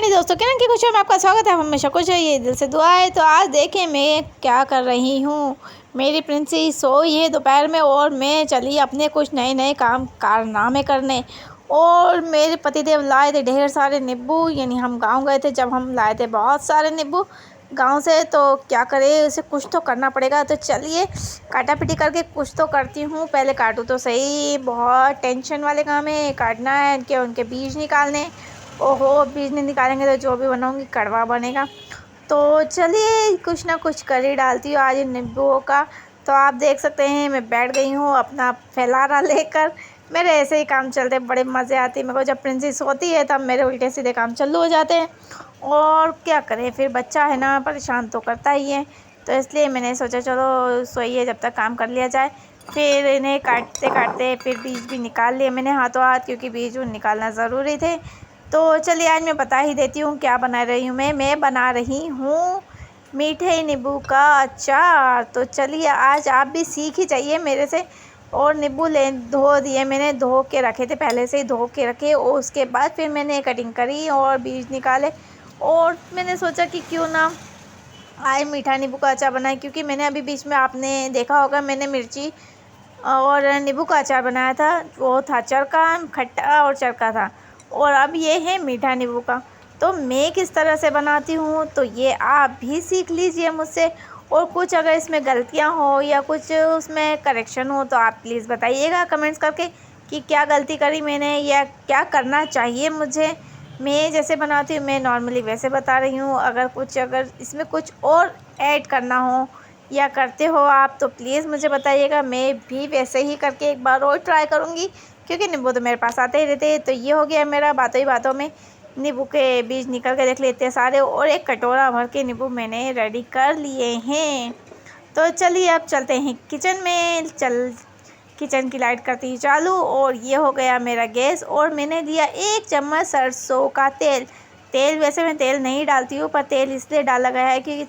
मेरे दोस्तों, किरण की खुशियों में आपका स्वागत है। हमेशा खुश रहिए, दिल से दुआ है। तो आज देखें मैं क्या कर रही हूँ। मेरी प्रिंसी सोई है दोपहर में और मैं चली अपने कुछ नए नए कारनामे करने। और मेरे पतिदेव लाए थे ढेर सारे नींबू, यानी हम गांव गए थे जब हम लाए थे बहुत सारे नींबू गांव से। तो क्या करें, उसे कुछ तो करना पड़ेगा। तो चलिए काटा पिटी करके कुछ तो करती हूँ। पहले काटूँ तो सही, बहुत टेंशन वाले काम है। काटना है उनके बीज निकालने। ओहो, बीज नहीं निकालेंगे तो जो भी बनाऊंगी कड़वा बनेगा। तो चलिए कुछ ना कुछ कर ही डालती हूँ आज इन नींबुओं का। तो आप देख सकते हैं मैं बैठ गई हूँ अपना फैलारा लेकर। मेरे ऐसे ही काम चलते, बड़े मज़े आते हैं मेरे को। जब प्रिंसेस होती है तब मेरे उल्टे सीधे काम चालू हो जाते हैं। और क्या करें, फिर बच्चा है ना, परेशान तो करता ही है। तो इसलिए मैंने सोचा चलो सोइए जब तक काम कर लिया जाए। फिर इन्हें काटते काटते फिर बीज भी निकाल लिए मैंने हाथों हाथ, क्योंकि बीज निकालना ज़रूरी थे। तो चलिए आज मैं बता ही देती हूँ क्या बना रही हूँ। मैं बना रही हूँ मीठे नींबू का अचार। तो चलिए आज आप भी सीख ही जाइए मेरे से। और नींबू धो दिए मैंने, धो के रखे थे, पहले से ही धो के रखे। और उसके बाद फिर मैंने कटिंग करी और बीज निकाले। और मैंने सोचा कि क्यों ना आज मीठा नींबू का अचार बनाए, क्योंकि मैंने अभी बीच में आपने देखा होगा मैंने मिर्ची और नींबू का अचार बनाया था। वो था चरका, खट्टा और चरका था। और अब ये है मीठा नींबू का। तो मैं किस तरह से बनाती हूँ तो ये आप भी सीख लीजिए मुझसे। और कुछ अगर इसमें गलतियाँ हो या कुछ उसमें करेक्शन हो तो आप प्लीज़ बताइएगा कमेंट्स करके कि क्या गलती करी मैंने या क्या करना चाहिए मुझे। मैं जैसे बनाती हूँ मैं नॉर्मली वैसे बता रही हूँ। अगर इसमें कुछ और ऐड करना हो या करते हो आप तो प्लीज़ मुझे बताइएगा। मैं भी वैसे ही करके एक बार और ट्राई करूँगी, क्योंकि नींबू तो मेरे पास आते ही रहते हैं। तो ये हो गया मेरा बातों ही बातों में नींबू के बीज निकल के देख लेते हैं सारे। और एक कटोरा भर के नींबू मैंने रेडी कर लिए हैं। तो चलिए अब चलते हैं किचन में। किचन की लाइट करती ही चालू। और ये हो गया मेरा गैस। और मैंने दिया 1 चम्मच सरसों का तेल वैसे मैं तेल नहीं डालती हूँ, पर तेल इसलिए डाला गया है कि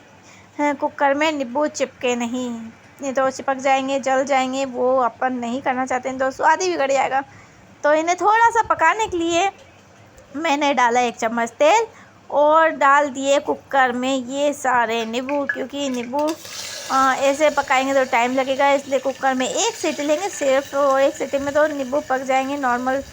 कुकर में नींबू चिपके नहीं तो चिपक जाएंगे, जल जाएंगे। वो अपन नहीं करना चाहते हैं, तो स्वाद ही बिगड़ जाएगा। तो इन्हें थोड़ा सा पकाने के लिए मैंने डाला 1 चम्मच तेल और डाल दिए कुकर में ये सारे नींबू। क्योंकि नींबू ऐसे पकाएंगे तो टाइम लगेगा, इसलिए कुकर में 1 सीटी लेंगे सिर्फ। और 1 सीटी में तो नींबू पक जाएंगे, नॉर्मल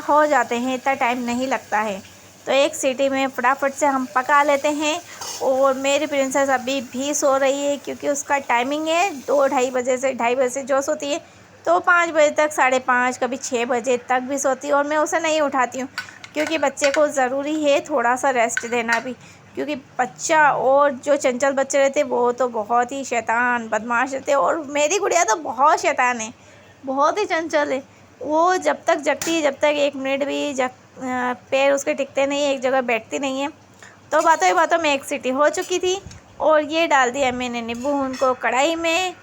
हो जाते हैं, इतना टाइम नहीं लगता है। तो 1 सीटी में फटाफट से हम पका लेते हैं। और मेरी प्रिंसेस अभी भी सो रही है, क्योंकि उसका टाइमिंग है 2-2:30 बजे से 2:30 बजे से जो सोती है तो 5 बजे तक, 5:30, कभी 6 बजे तक भी सोती है। और मैं उसे नहीं उठाती हूँ, क्योंकि बच्चे को ज़रूरी है थोड़ा सा रेस्ट देना भी। क्योंकि बच्चा और जो चंचल बच्चे रहते वो तो बहुत ही शैतान बदमाश रहते। और मेरी गुड़िया तो बहुत शैतान है, बहुत ही चंचल है। वो जब तक जगती है, जब तक 1 मिनट भी पैर उसके टिकते नहीं है, एक जगह बैठती नहीं है। तो बातों ही बातों में 1 सीटी हो चुकी थी। और ये डाल दिया मैंने नींबू उनको कढ़ाई में।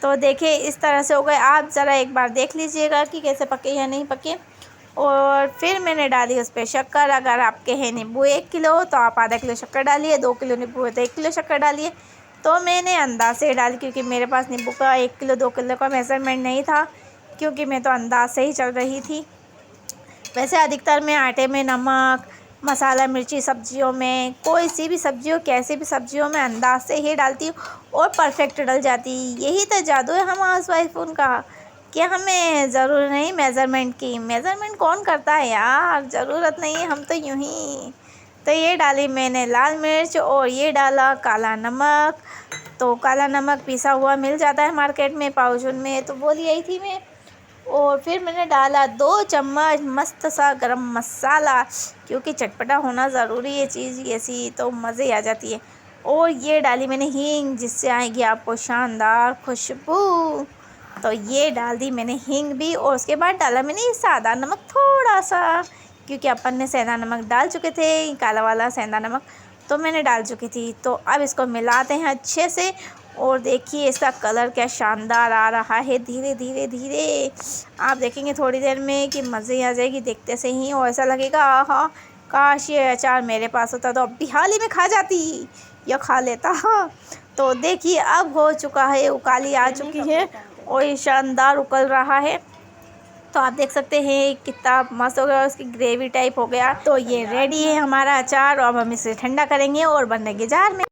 तो देखिए इस तरह से हो गए। आप ज़रा एक बार देख लीजिएगा कि कैसे पके या नहीं पके। और फिर मैंने डाली उस पर शक्कर। अगर आपके हैं नींबू 1 किलो तो आप आधा किलो शक्कर डालिए, 2 किलो नींबू है तो 1 किलो शक्कर डालिए। तो मैंने अंदाज से डाली, क्योंकि मेरे पास नींबू का 1 किलो 2 किलो का मेज़रमेंट नहीं था, क्योंकि मैं तो अंदाज से ही चल रही थी। वैसे अधिकतर मैं आटे में नमक, मसाला, मिर्ची सब्जियों में, कोई सी भी सब्जी हो, कैसी भी सब्जियों में अंदाज से ही डालती हूँ और परफेक्ट डल जाती। यही तो जादू है हम हाउसवाइफ का, कि हमें ज़रूरत नहीं मेज़रमेंट की। मेज़रमेंट कौन करता है यार, ज़रूरत नहीं है, हम तो यूँ ही। तो ये डाली मैंने लाल मिर्च और ये डाला काला नमक। तो काला नमक पिसा हुआ मिल जाता है मार्केट में पाउचून में, तो वो ले आई थी मैं। और फिर मैंने डाला 2 चम्मच मस्त सा गरम मसाला, क्योंकि चटपटा होना ज़रूरी है चीज़ ऐसी, तो मज़े आ जाती है। और ये डाली मैंने हींग, जिससे आएगी आपको शानदार खुशबू। तो ये डाल दी मैंने हींग भी। और उसके बाद डाला मैंने ये सादा नमक थोड़ा सा, क्योंकि अपन ने सेंधा नमक डाल चुके थे, काला वाला सेंधा नमक तो मैंने डाल चुकी थी। तो अब इसको मिलाते हैं अच्छे से। और देखिए इसका कलर क्या शानदार आ रहा है, धीरे धीरे धीरे। आप देखेंगे थोड़ी देर में कि मज़े आ जाएगी देखते से ही। और ऐसा लगेगा आहा, काश ये अचार मेरे पास होता तो अब भी हाल ही में खा जाती या खा लेता। तो देखिए अब हो चुका है, उकाली आ चुकी है और ये शानदार उकल रहा है। तो आप देख सकते हैं कितना मस्त हो गया, उसकी ग्रेवी टाइप हो गया। तो ये रेडी है हमारा अचार। अब हम इसे ठंडा करेंगे और भरेंगे जार में।